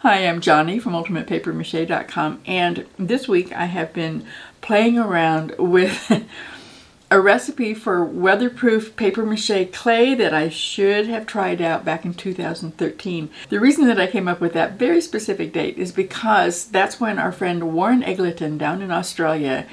Hi, I'm Johnny from ultimatepapermache.com, and this week I have been playing around with a recipe for weatherproof paper mache clay that I should have tried out back in 2013. The reason that I came up with that very specific date is because that's when our friend Warren Eggleton down in Australia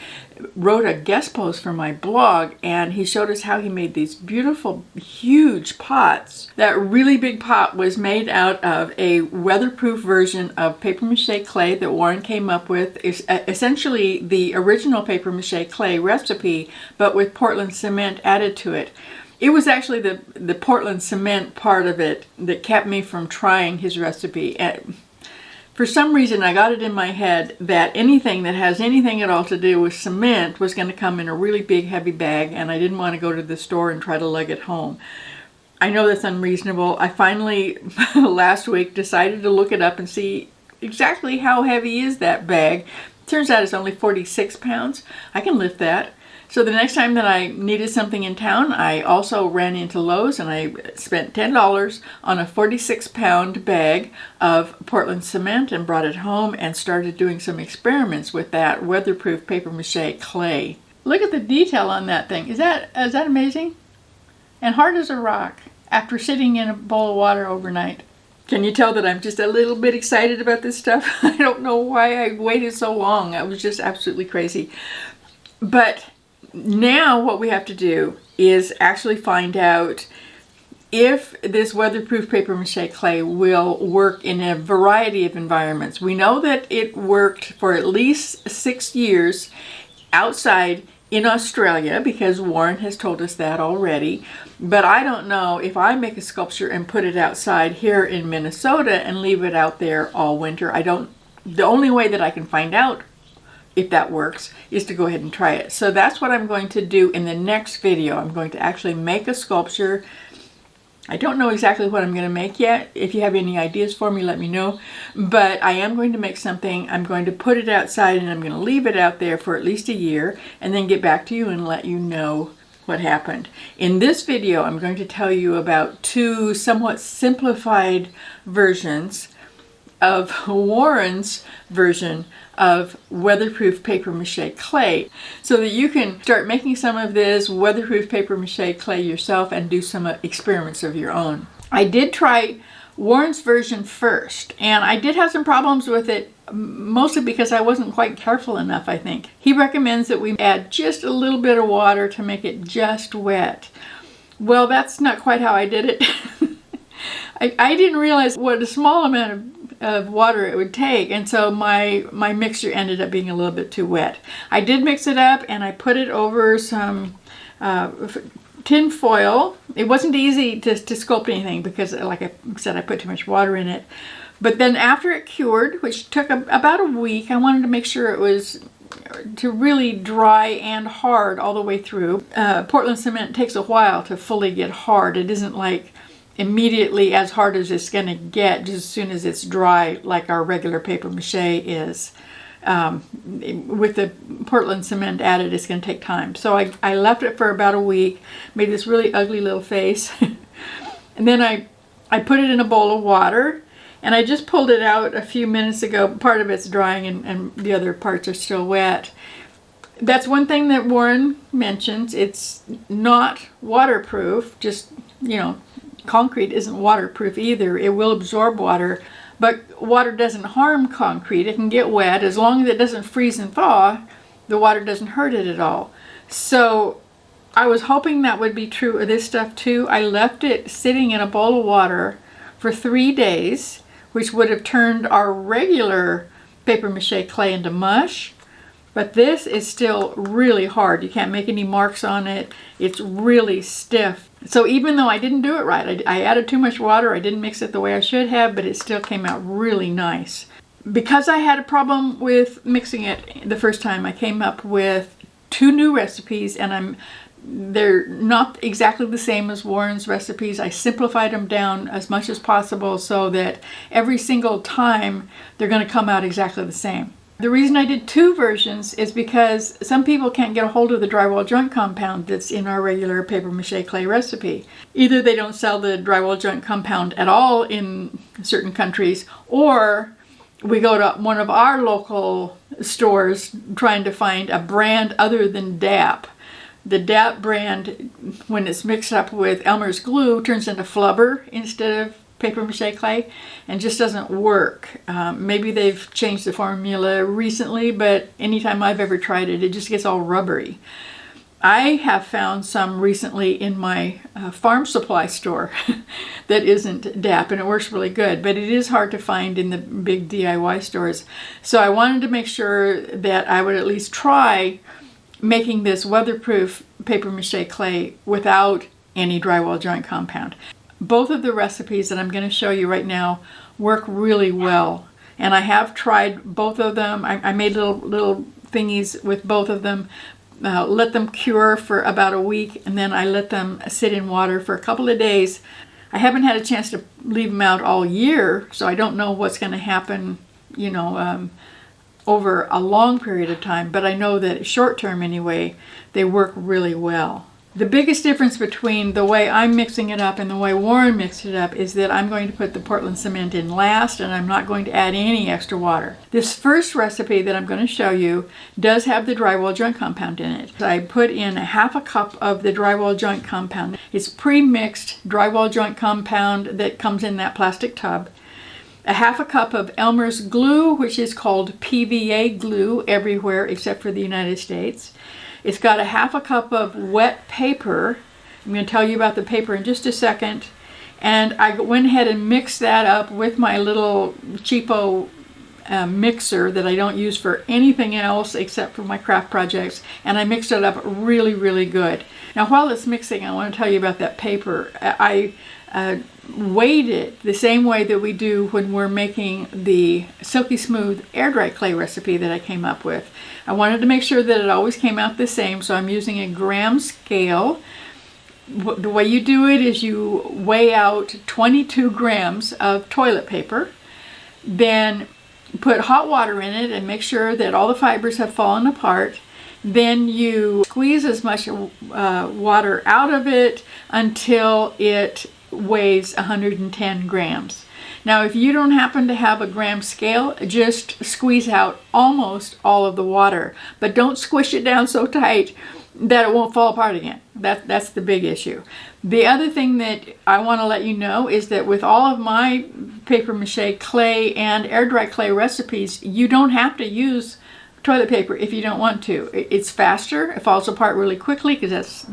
wrote a guest post for my blog, and he showed us how he made these beautiful huge pots. That really big pot was made out of a weatherproof version of paper mache clay that Warren came up with. It's essentially the original paper mache clay recipe, but with Portland cement added to it. It was actually the Portland cement part of it that kept me from trying his recipe. For some reason, I got it in my head that anything that has anything at all to do with cement was going to come in a really big, heavy bag, and I didn't want to go to the store and try to lug it home. I know that's unreasonable. I finally, last week, decided to look it up and see exactly how heavy is that bag. Turns out it's only 46 pounds. I can lift that. So the next time that I needed something in town, I also ran into Lowe's and I spent $10 on a 46-pound bag of Portland cement and brought it home and started doing some experiments with that weatherproof paper mache clay. Look at the detail on that thing. Is that amazing? And hard as a rock after sitting in a bowl of water overnight. Can you tell that I'm just a little bit excited about this stuff? I don't know why I waited so long. I was just absolutely crazy. But now what we have to do is actually find out if this weatherproof paper mache clay will work in a variety of environments. We know that it worked for at least 6 years outside in Australia because Warren has told us that already. But I don't know if I make a sculpture and put it outside here in Minnesota and leave it out there all winter. The only way that I can find out if that works is to go ahead and try it. So that's what I'm going to do in the next video. I'm going to actually make a sculpture. I don't know exactly what I'm going to make yet. If you have any ideas for me, let me know. But I am going to make something. I'm going to put it outside and I'm going to leave it out there for at least a year and then get back to you and let you know what happened. In this video, I'm going to tell you about two somewhat simplified versions of Warren's version of weatherproof paper mache clay so that you can start making some of this weatherproof paper mache clay yourself and do some experiments of your own. I did try Warren's version first, and I did have some problems with it, mostly because I wasn't quite careful enough, I think. He recommends that we add just a little bit of water to make it just wet. Well, that's not quite how I did it. I didn't realize what a small amount of water it would take, and so my mixture ended up being a little bit too wet. I did mix it up and I put it over some tin foil. It wasn't easy to sculpt anything because, like I said, I put too much water in it. But then after it cured, which took about a week, I wanted to make sure it was to really dry and hard all the way through. Portland cement takes a while to fully get hard. It isn't like immediately as hard as it's going to get just as soon as it's dry, like our regular paper mache is. With the Portland cement added, it's going to take time. So I left it for about a week, made this really ugly little face, and then I put it in a bowl of water, and I just pulled it out a few minutes ago. Part of it's drying and the other parts are still wet. That's one thing that Warren mentions. It's not waterproof, just, concrete isn't waterproof either. It will absorb water, but water doesn't harm concrete. It can get wet. As long as it doesn't freeze and thaw, the water doesn't hurt it at all. So I was hoping that would be true of this stuff too. I left it sitting in a bowl of water for 3 days, which would have turned our regular paper mache clay into mush. But this is still really hard. You can't make any marks on it. It's really stiff. So even though I didn't do it right, I added too much water, I didn't mix it the way I should have, but it still came out really nice. Because I had a problem with mixing it the first time, I came up with 2 new recipes, and they're not exactly the same as Warren's recipes. I simplified them down as much as possible so that every single time they're going to come out exactly the same. The reason I did 2 versions is because some people can't get a hold of the drywall joint compound that's in our regular paper mache clay recipe. Either they don't sell the drywall joint compound at all in certain countries, or we go to one of our local stores trying to find a brand other than DAP. The DAP brand, when it's mixed up with Elmer's glue, turns into flubber instead of paper mache clay, and just doesn't work. Maybe they've changed the formula recently, but anytime I've ever tried it, it just gets all rubbery. I have found some recently in my farm supply store that isn't DAP, and it works really good, but it is hard to find in the big DIY stores. So I wanted to make sure that I would at least try making this weatherproof paper mache clay without any drywall joint compound. Both of the recipes that I'm going to show you right now work really well, and I have tried both of them. I made little thingies with both of them. Let them cure for about a week, and then I let them sit in water for a couple of days. I haven't had a chance to leave them out all year, so I don't know what's going to happen, over a long period of time, but I know that short term anyway, they work really well. The biggest difference between the way I'm mixing it up and the way Warren mixed it up is that I'm going to put the Portland cement in last, and I'm not going to add any extra water. This first recipe that I'm going to show you does have the drywall joint compound in it. I put in a half a cup of the drywall joint compound. It's pre-mixed drywall joint compound that comes in that plastic tub. A half a cup of Elmer's glue, which is called PVA glue everywhere except for the United States. It's got a half a cup of wet paper. I'm going to tell you about the paper in just a second. And I went ahead and mixed that up with my little cheapo mixer that I don't use for anything else except for my craft projects. And I mixed it up really, really good. Now while it's mixing, I want to tell you about that paper. I weighed it the same way that we do when we're making the silky smooth air dry clay recipe that I came up with. I wanted to make sure that it always came out the same, so I'm using a gram scale. The way you do it is you weigh out 22 grams of toilet paper, then put hot water in it and make sure that all the fibers have fallen apart. Then you squeeze as much water out of it until it weighs 110 grams. Now, if you don't happen to have a gram scale, just squeeze out almost all of the water, but don't squish it down so tight that it won't fall apart again. That's the big issue. The other thing that I want to let you know is that with all of my paper mache clay and air dry clay recipes, you don't have to use toilet paper if you don't want to. It's faster, it falls apart really quickly because that's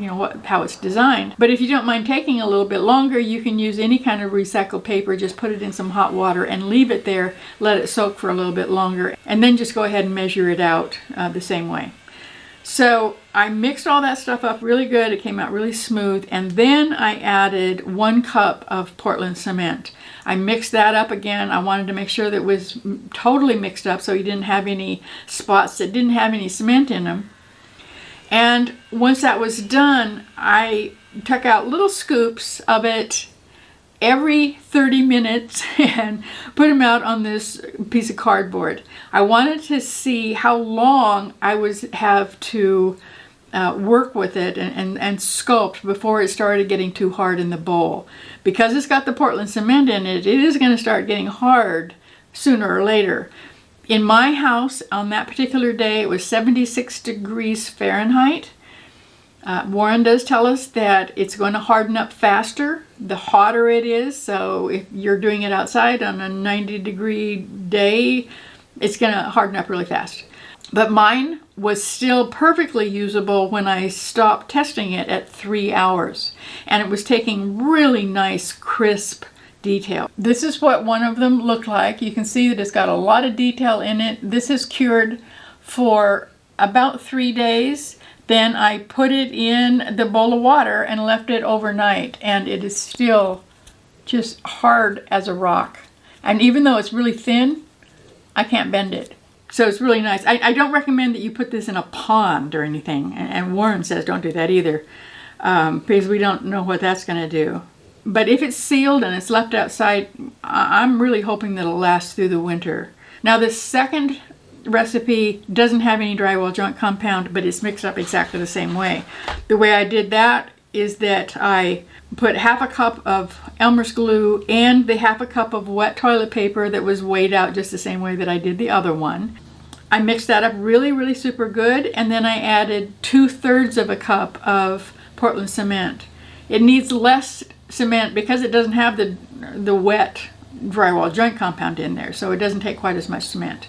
how it's designed. But if you don't mind taking a little bit longer, you can use any kind of recycled paper. Just put it in some hot water and leave it there, let it soak for a little bit longer, and then just go ahead and measure it out the same way. So I mixed all that stuff up really good. It came out really smooth, and then I added 1 cup of Portland cement. I mixed that up again. I wanted to make sure that it was totally mixed up so you didn't have any spots that didn't have any cement in them. And once that was done, I took out little scoops of it every 30 minutes and put them out on this piece of cardboard. I wanted to see how long I would have to work with it and sculpt before it started getting too hard in the bowl. Because it's got the Portland cement in it, it is going to start getting hard sooner or later. In my house on that particular day, it was 76 degrees Fahrenheit. Warren does tell us that it's going to harden up faster the hotter it is. So if you're doing it outside on a 90-degree day, it's going to harden up really fast. But mine was still perfectly usable when I stopped testing it at 3 hours. And it was taking really nice, crisp detail. This is what one of them looked like. You can see that it's got a lot of detail in it. This is cured for about 3 days. Then I put it in the bowl of water and left it overnight. And it is still just hard as a rock. And even though it's really thin, I can't bend it. So it's really nice. I don't recommend that you put this in a pond or anything. And Warren says don't do that either. Because we don't know what that's going to do. But if it's sealed and it's left outside, I'm really hoping that it'll last through the winter. Now this second recipe doesn't have any drywall joint compound, but it's mixed up exactly the same way. The way I did that is that I put half a cup of Elmer's glue and the half a cup of wet toilet paper that was weighed out just the same way that I did the other one. I mixed that up really, really super good, and then I added 2/3 of a cup of Portland cement. It needs less cement because it doesn't have the wet drywall joint compound in there, so it doesn't take quite as much cement.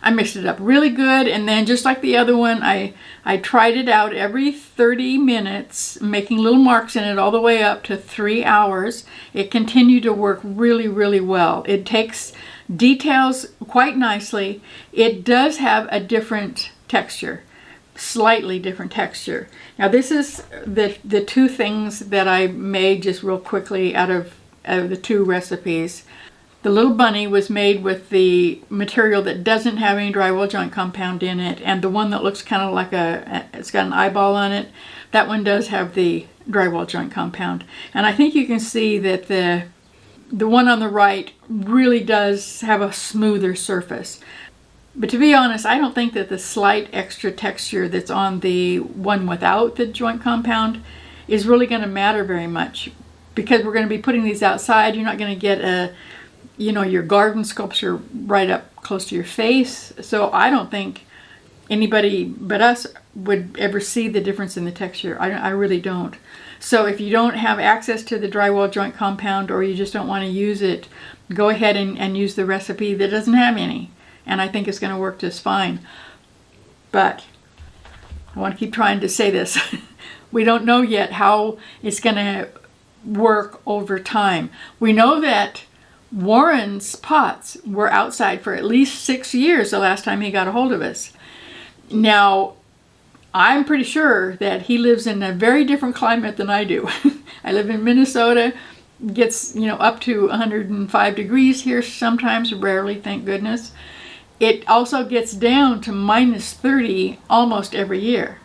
I mixed it up really good, and then just like the other one, I tried it out every 30 minutes, making little marks in it all the way up to 3 hours. It continued to work really, really well. It takes details quite nicely. It does have a different texture, slightly different texture. Now this is the two things that I made just real quickly out of the two recipes. The little bunny was made with the material that doesn't have any drywall joint compound in it, and the one that looks kind of like it's got an eyeball on it, that one does have the drywall joint compound. And I think you can see that the one on the right really does have a smoother surface. But to be honest, I don't think that the slight extra texture that's on the one without the joint compound is really going to matter very much, because we're going to be putting these outside. You're not going to get your garden sculpture right up close to your face. So I don't think anybody but us would ever see the difference in the texture. I really don't. So if you don't have access to the drywall joint compound, or you just don't want to use it, go ahead and use the recipe that doesn't have any. And I think it's going to work just fine. But I want to keep trying to say this. We don't know yet how it's going to work over time. We know that Warren's pots were outside for at least 6 years the last time he got a hold of us. Now, I'm pretty sure that he lives in a very different climate than I do. I live in Minnesota. Gets, up to 105 degrees here sometimes, rarely, thank goodness. It also gets down to -30 almost every year.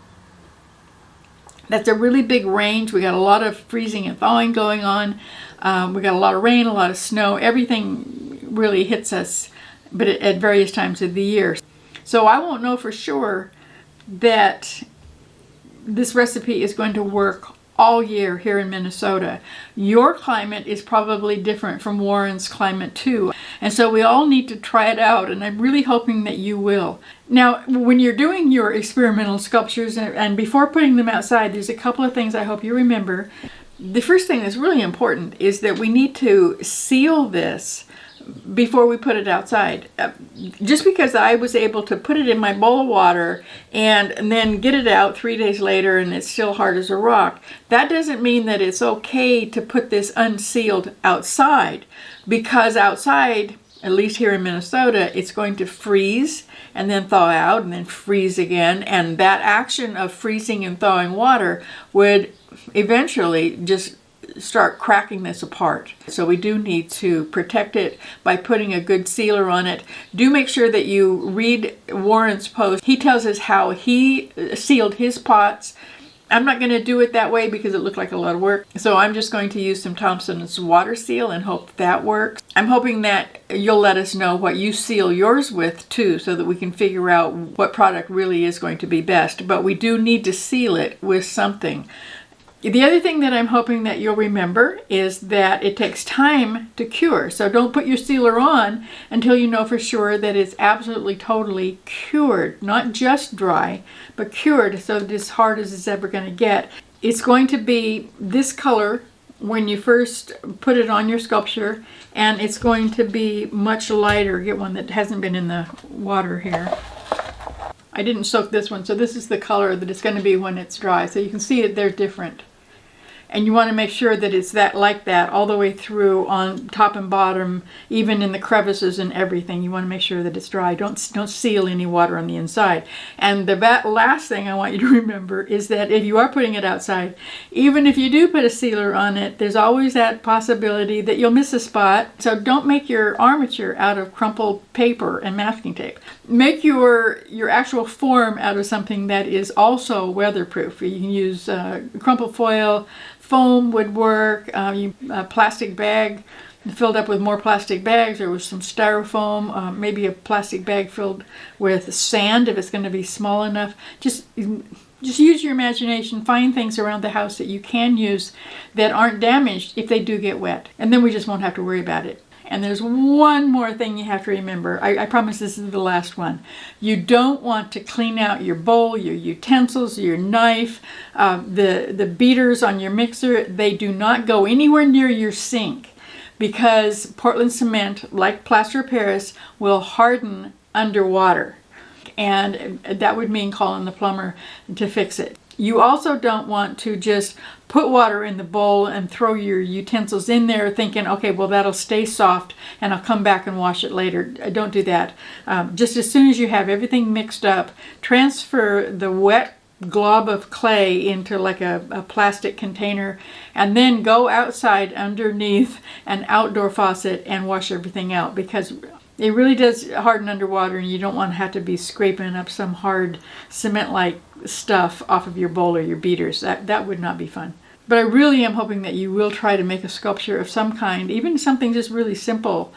That's a really big range. We got a lot of freezing and thawing going on. We got a lot of rain, a lot of snow. Everything really hits us, but at various times of the year. So I won't know for sure that this recipe is going to work all year here in Minnesota. Your climate is probably different from Warren's climate too. And so we all need to try it out, and I'm really hoping that you will. Now, when you're doing your experimental sculptures and before putting them outside, there's a couple of things I hope you remember. The first thing that's really important is that we need to seal this before we put it outside. Just because I was able to put it in my bowl of water and then get it out 3 days later and it's still hard as a rock, that doesn't mean that it's okay to put this unsealed outside, because outside, at least here in Minnesota, it's going to freeze and then thaw out and then freeze again, and that action of freezing and thawing water would eventually just start cracking this apart. So we do need to protect it by putting a good sealer on it. Do make sure that you read Warren's post. He tells us how he sealed his pots. I'm not going to do it that way because it looked like a lot of work. So I'm just going to use some Thompson's water seal and hope that works. I'm hoping that you'll let us know what you seal yours with too, so that we can figure out what product really is going to be best. But we do need to seal it with something. The other thing that I'm hoping that you'll remember is that it takes time to cure. So don't put your sealer on until you know for sure that it's absolutely totally cured. Not just dry, but cured, so that it's as hard as it's ever going to get. It's going to be this color when you first put it on your sculpture, and it's going to be much lighter. Get one that hasn't been in the water here. I didn't soak this one, so this is the color that it's going to be when it's dry. So you can see that they're different. And you want to make sure that it's like that all the way through, on top and bottom, even in the crevices and everything. You want to make sure that it's dry. Don't seal any water on the inside. And the last thing I want you to remember is that if you are putting it outside, even if you do put a sealer on it, there's always that possibility that you'll miss a spot. So don't make your armature out of crumpled paper and masking tape. Make your actual form out of something that is also weatherproof. You can use crumpled foil. Foam would work, a plastic bag filled up with more plastic bags, or with some styrofoam, maybe a plastic bag filled with sand if it's going to be small enough. Just Just use your imagination, find things around the house that you can use that aren't damaged if they do get wet. And then we just won't have to worry about it. And there's one more thing you have to remember. I promise this is the last one. You don't want to clean out your bowl, your utensils, your knife, the beaters on your mixer. They do not go anywhere near your sink because Portland cement, like plaster of Paris, will harden underwater. And that would mean calling the plumber to fix it. You also don't want to just put water in the bowl and throw your utensils in there thinking, okay, well, that'll stay soft and I'll come back and wash it later. Don't do that. Just as soon as you have everything mixed up, transfer the wet glob of clay into like a plastic container and then go outside underneath an outdoor faucet and wash everything out, because it really does harden underwater and you don't want to have to be scraping up some hard cement-like stuff off of your bowl or your beaters. That would not be fun. But I really am hoping that you will try to make a sculpture of some kind, even something just really simple,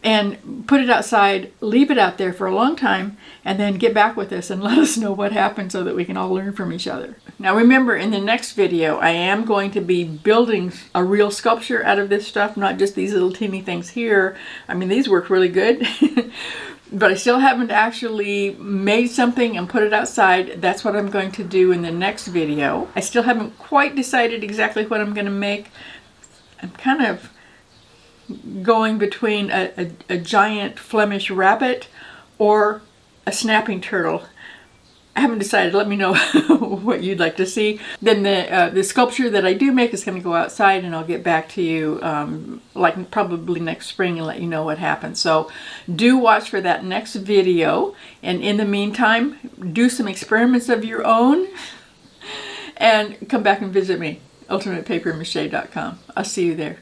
and put it outside, leave it out there for a long time, and then get back with us and let us know what happened so that we can all learn from each other. Now remember, in the next video, I am going to be building a real sculpture out of this stuff, not just these little teeny things here. I mean, these work really good. But I still haven't actually made something and put it outside. That's what I'm going to do in the next video. I still haven't quite decided exactly what I'm going to make. I'm kind of going between a giant Flemish rabbit or a snapping turtle. I haven't decided. Let me know what you'd like to see. Then the sculpture that I do make is going to go outside, and I'll get back to you like probably next spring and let you know what happens. So do watch for that next video. And in the meantime, do some experiments of your own and come back and visit me, ultimatepapermache.com. I'll see you there.